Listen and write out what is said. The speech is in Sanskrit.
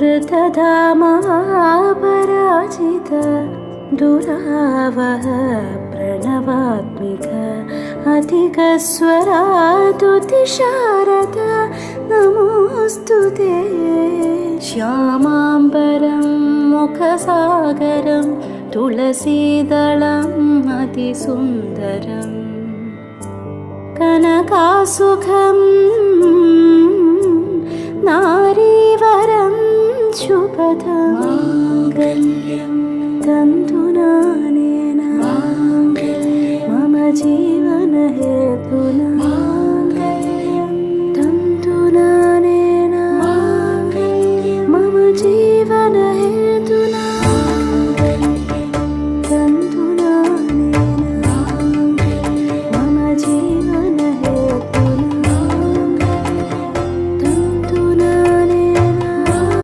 ऋतधामपराजित दुरावह प्रणवात्मिक अधिकस्वरातुतिशारद नमोऽस्तु ते। श्यामाम्बरं मुखसागरं तुलसीदलम् अतिसुन्दरम् कनकासुखं नारीवरं शुभदं माङ्गल्यं तन्तुनानेन मम जीवनहेतुना माङ्गल्यं तन्तुनानेन मम जीवन